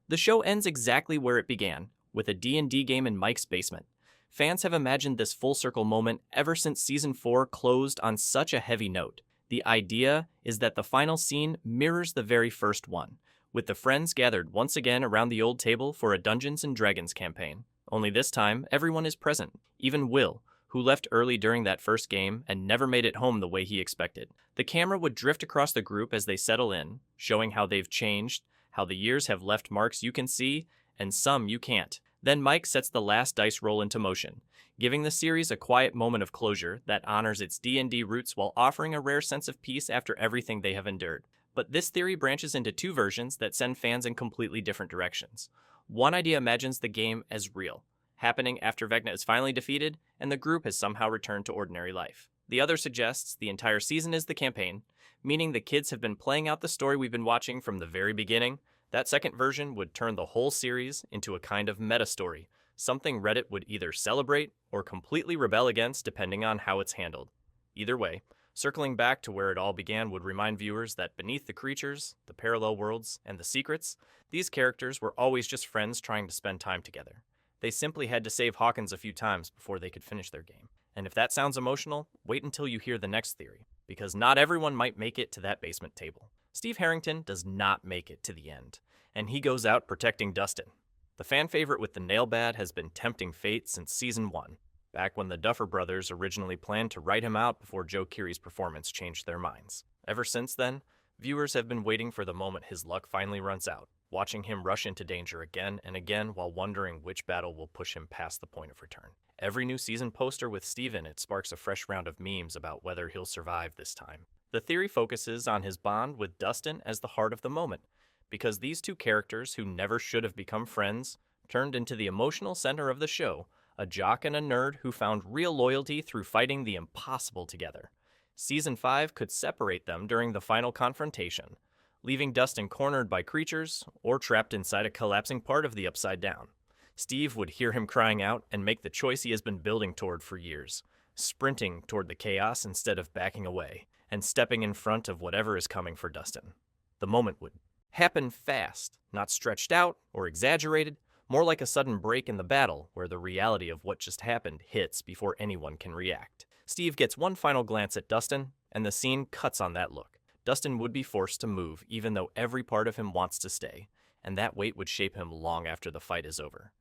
The show ends exactly where it began, with a D&D game in Mike's basement. Fans have imagined this full circle moment ever since Season 4 closed on such a heavy note. The idea is that the final scene mirrors the very first one, with the friends gathered once again around the old table for a Dungeons & Dragons campaign. Only this time, everyone is present, even Will, who left early during that first game and never made it home the way he expected. The camera would drift across the group as they settle in, showing how they've changed, how the years have left marks you can see, and some you can't. Then Mike sets the last dice roll into motion, giving the series a quiet moment of closure that honors its D&D roots while offering a rare sense of peace after everything they have endured. But this theory branches into two versions that send fans in completely different directions. One idea imagines the game as real, happening after Vecna is finally defeated and the group has somehow returned to ordinary life. The other suggests the entire season is the campaign, meaning the kids have been playing out the story we've been watching from the very beginning. That second version would turn the whole series into a kind of meta-story, something Reddit would either celebrate or completely rebel against depending on how it's handled. Either way, circling back to where it all began would remind viewers that beneath the creatures, the parallel worlds, and the secrets, these characters were always just friends trying to spend time together. They simply had to save Hawkins a few times before they could finish their game. And if that sounds emotional, wait until you hear the next theory, because not everyone might make it to that basement table. Steve Harrington does not make it to the end, and he goes out protecting Dustin. The fan favorite with the nail bat has been tempting fate since Season 1, back when the Duffer Brothers originally planned to write him out before Joe Keery's performance changed their minds. Ever since then, viewers have been waiting for the moment his luck finally runs out, watching him rush into danger again and again while wondering which battle will push him past the point of return. Every new season poster with Steve in it sparks a fresh round of memes about whether he'll survive this time. The theory focuses on his bond with Dustin as the heart of the moment, because these two characters who never should have become friends turned into the emotional center of the show, a jock and a nerd who found real loyalty through fighting the impossible together. Season 5 could separate them during the final confrontation, leaving Dustin cornered by creatures or trapped inside a collapsing part of the Upside Down. Steve would hear him crying out and make the choice he has been building toward for years, sprinting toward the chaos instead of backing away, and stepping in front of whatever is coming for Dustin. The moment would happen fast, not stretched out or exaggerated, more like a sudden break in the battle where the reality of what just happened hits before anyone can react. Steve gets one final glance at Dustin, and the scene cuts on that look. Dustin would be forced to move even though every part of him wants to stay, and that weight would shape him long after the fight is over.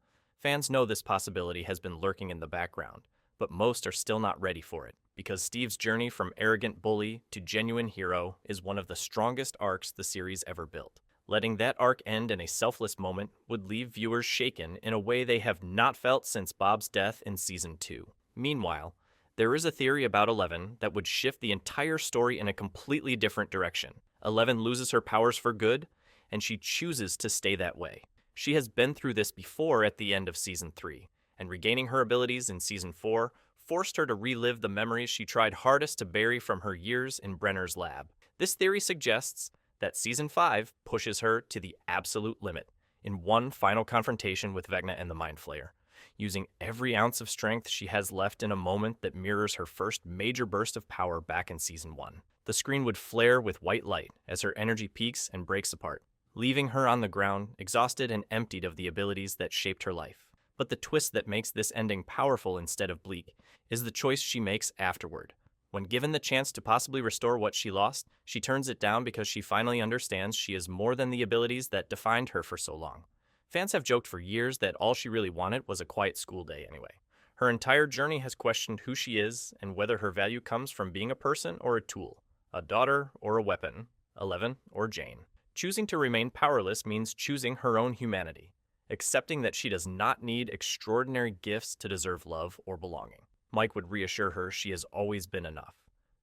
Fans know this possibility has been lurking in the background, but most are still not ready for it, because Steve's journey from arrogant bully to genuine hero is one of the strongest arcs the series ever built. Letting that arc end in a selfless moment would leave viewers shaken in a way they have not felt since Bob's death in Season 2. Meanwhile, there is a theory about Eleven that would shift the entire story in a completely different direction. Eleven loses her powers for good, and she chooses to stay that way. She has been through this before at the end of Season 3, and regaining her abilities in Season 4 forced her to relive the memories she tried hardest to bury from her years in Brenner's lab. This theory suggests that Season 5 pushes her to the absolute limit in one final confrontation with Vecna and the Mind Flayer, using every ounce of strength she has left in a moment that mirrors her first major burst of power back in Season 1. The screen would flare with white light as her energy peaks and breaks apart, leaving her on the ground, exhausted and emptied of the abilities that shaped her life. But the twist that makes this ending powerful instead of bleak is the choice she makes afterward. When given the chance to possibly restore what she lost, she turns it down because she finally understands she is more than the abilities that defined her for so long. Fans have joked for years that all she really wanted was a quiet school day anyway. Her entire journey has questioned who she is and whether her value comes from being a person or a tool, a daughter or a weapon, Eleven or Jane. Choosing to remain powerless means choosing her own humanity, accepting that she does not need extraordinary gifts to deserve love or belonging. Mike would reassure her she has always been enough.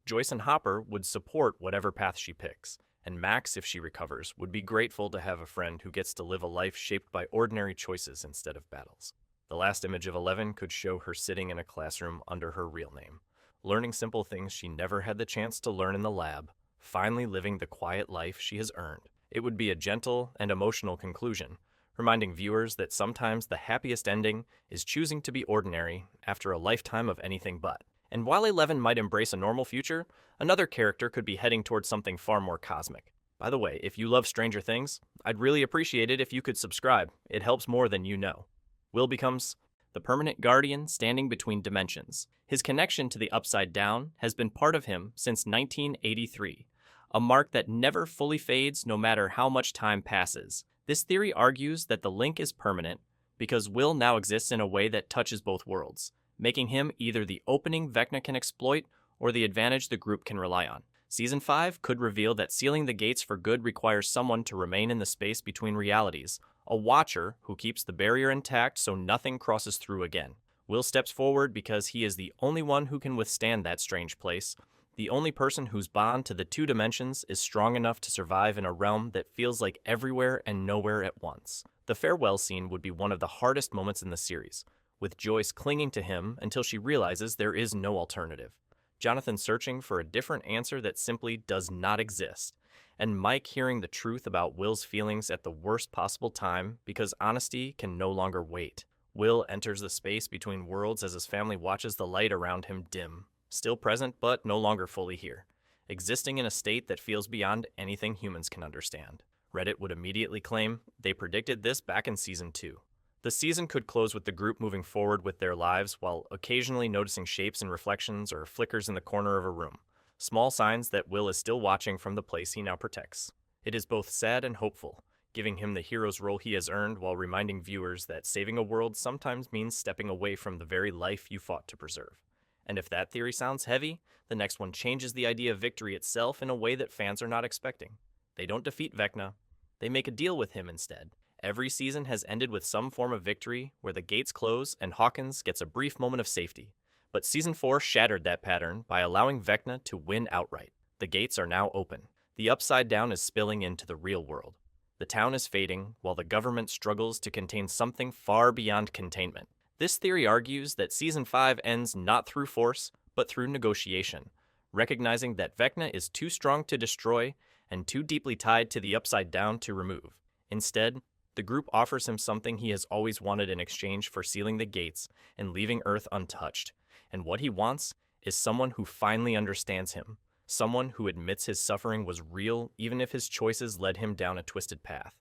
Joyce and Hopper would support whatever path she picks, and Max, if she recovers, would be grateful to have a friend who gets to live a life shaped by ordinary choices instead of battles. The last image of Eleven could show her sitting in a classroom under her real name, learning simple things she never had the chance to learn in the lab, finally living the quiet life she has earned. It would be a gentle and emotional conclusion, reminding viewers that sometimes the happiest ending is choosing to be ordinary after a lifetime of anything but. And while Eleven might embrace a normal future, another character could be heading towards something far more cosmic. By the way, if you love Stranger Things, I'd really appreciate it if you could subscribe. It helps more than you know. Will becomes the permanent guardian standing between dimensions. His connection to the Upside Down has been part of him since 1983, a mark that never fully fades no matter how much time passes. This theory argues that the link is permanent because Will now exists in a way that touches both worlds, making him either the opening Vecna can exploit or the advantage the group can rely on. Season 5 could reveal that sealing the gates for good requires someone to remain in the space between realities, a watcher who keeps the barrier intact so nothing crosses through again. Will steps forward because he is the only one who can withstand that strange place, the only person whose bond to the two dimensions is strong enough to survive in a realm that feels like everywhere and nowhere at once. The farewell scene would be one of the hardest moments in the series, with Joyce clinging to him until she realizes there is no alternative. Jonathan searching for a different answer that simply does not exist, and Mike hearing the truth about Will's feelings at the worst possible time because honesty can no longer wait. Will enters the space between worlds as his family watches the light around him dim, still present but no longer fully here, existing in a state that feels beyond anything humans can understand. Reddit would immediately claim they predicted this back in Season 2. The season could close with the group moving forward with their lives while occasionally noticing shapes and reflections or flickers in the corner of a room, small signs that Will is still watching from the place he now protects. It is both sad and hopeful, giving him the hero's role he has earned while reminding viewers that saving a world sometimes means stepping away from the very life you fought to preserve. And if that theory sounds heavy, the next one changes the idea of victory itself in a way that fans are not expecting. They don't defeat Vecna, they make a deal with him instead. Every season has ended with some form of victory where the gates close and Hawkins gets a brief moment of safety. But Season 4 shattered that pattern by allowing Vecna to win outright. The gates are now open. The Upside Down is spilling into the real world. The town is fading while the government struggles to contain something far beyond containment. This theory argues that Season 5 ends not through force, but through negotiation, recognizing that Vecna is too strong to destroy and too deeply tied to the Upside Down to remove. Instead, the group offers him something he has always wanted in exchange for sealing the gates and leaving Earth untouched. And what he wants is someone who finally understands him, someone who admits his suffering was real even if his choices led him down a twisted path.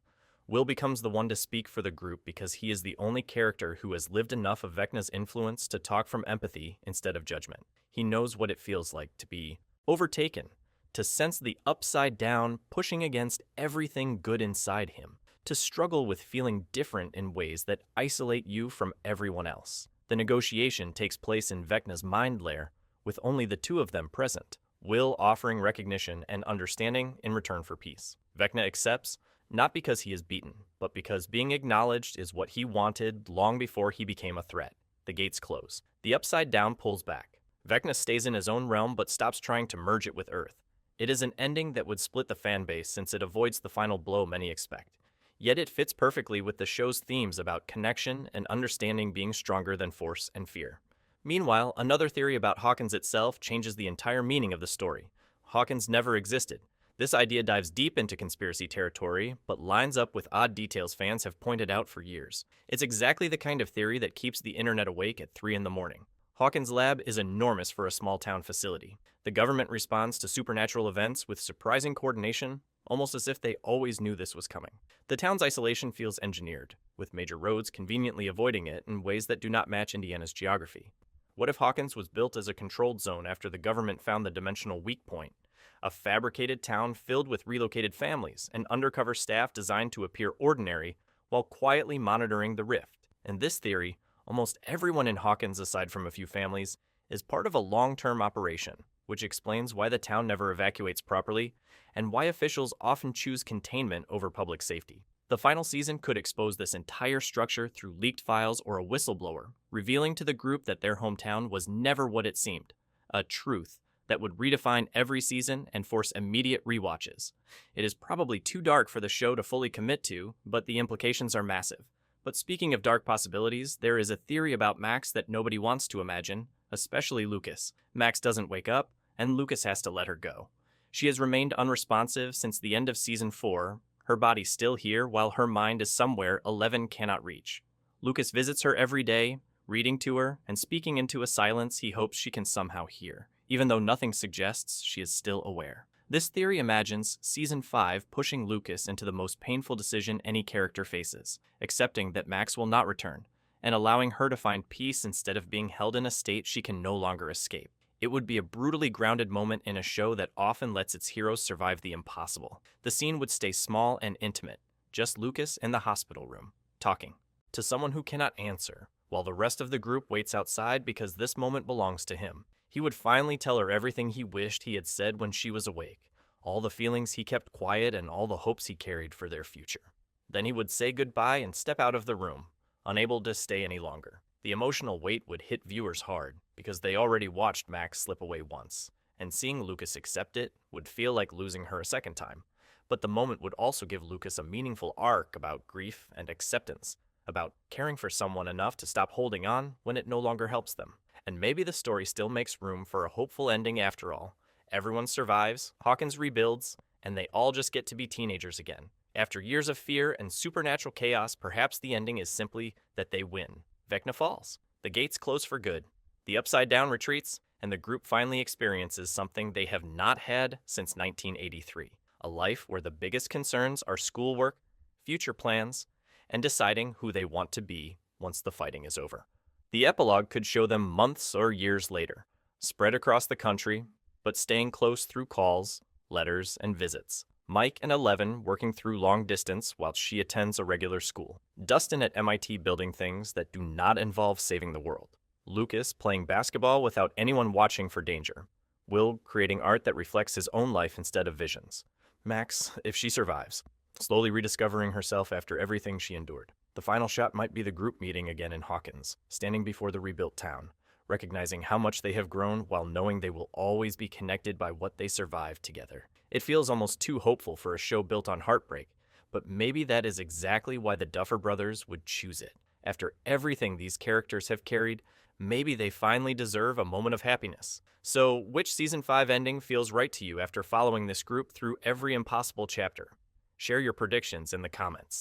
Will becomes the one to speak for the group because he is the only character who has lived enough of Vecna's influence to talk from empathy instead of judgment. He knows what it feels like to be overtaken, to sense the Upside Down pushing against everything good inside him, to struggle with feeling different in ways that isolate you from everyone else. The negotiation takes place in Vecna's mind lair, with only the two of them present, Will offering recognition and understanding in return for peace. Vecna accepts, not because he is beaten, but because being acknowledged is what he wanted long before he became a threat. The gates close. The Upside Down pulls back. Vecna stays in his own realm but stops trying to merge it with Earth. It is an ending that would split the fan base since it avoids the final blow many expect. Yet it fits perfectly with the show's themes about connection and understanding being stronger than force and fear. Meanwhile, another theory about Hawkins itself changes the entire meaning of the story. Hawkins never existed. This idea dives deep into conspiracy territory, but lines up with odd details fans have pointed out for years. It's exactly the kind of theory that keeps the internet awake at 3 in the morning. Hawkins' lab is enormous for a small-town facility. The government responds to supernatural events with surprising coordination, almost as if they always knew this was coming. The town's isolation feels engineered, with major roads conveniently avoiding it in ways that do not match Indiana's geography. What if Hawkins was built as a controlled zone after the government found the dimensional weak point? A fabricated town filled with relocated families and undercover staff designed to appear ordinary while quietly monitoring the rift. In this theory, almost everyone in Hawkins, aside from a few families, is part of a long-term operation, which explains why the town never evacuates properly and why officials often choose containment over public safety. The final season could expose this entire structure through leaked files or a whistleblower, revealing to the group that their hometown was never what it seemed, a truth that would redefine every season and force immediate rewatches. It is probably too dark for the show to fully commit to, but the implications are massive. But speaking of dark possibilities, there is a theory about Max that nobody wants to imagine, especially Lucas. Max doesn't wake up, and Lucas has to let her go. She has remained unresponsive since the end of Season 4, her body still here while her mind is somewhere Eleven cannot reach. Lucas visits her every day, reading to her and speaking into a silence he hopes she can somehow hear, even though nothing suggests she is still aware. This theory imagines Season 5 pushing Lucas into the most painful decision any character faces, accepting that Max will not return, and allowing her to find peace instead of being held in a state she can no longer escape. It would be a brutally grounded moment in a show that often lets its heroes survive the impossible. The scene would stay small and intimate, just Lucas in the hospital room, talking to someone who cannot answer, while the rest of the group waits outside because this moment belongs to him. He would finally tell her everything he wished he had said when she was awake, all the feelings he kept quiet and all the hopes he carried for their future. Then he would say goodbye and step out of the room, unable to stay any longer. The emotional weight would hit viewers hard, because they already watched Max slip away once, and seeing Lucas accept it would feel like losing her a second time. But the moment would also give Lucas a meaningful arc about grief and acceptance, about caring for someone enough to stop holding on when it no longer helps them. And maybe the story still makes room for a hopeful ending after all. Everyone survives, Hawkins rebuilds, and they all just get to be teenagers again. After years of fear and supernatural chaos, perhaps the ending is simply that they win. Vecna falls. The gates close for good. The Upside Down retreats, and the group finally experiences something they have not had since 1983. A life where the biggest concerns are schoolwork, future plans, and deciding who they want to be once the fighting is over. The epilogue could show them months or years later, spread across the country, but staying close through calls, letters, and visits. Mike and Eleven working through long distance while she attends a regular school. Dustin at MIT building things that do not involve saving the world. Lucas playing basketball without anyone watching for danger. Will creating art that reflects his own life instead of visions. Max, if she survives, slowly rediscovering herself after everything she endured. The final shot might be the group meeting again in Hawkins, standing before the rebuilt town, recognizing how much they have grown while knowing they will always be connected by what they survived together. It feels almost too hopeful for a show built on heartbreak, but maybe that is exactly why the Duffer Brothers would choose it. After everything these characters have carried, maybe they finally deserve a moment of happiness. So, which Season 5 ending feels right to you after following this group through every impossible chapter? Share your predictions in the comments.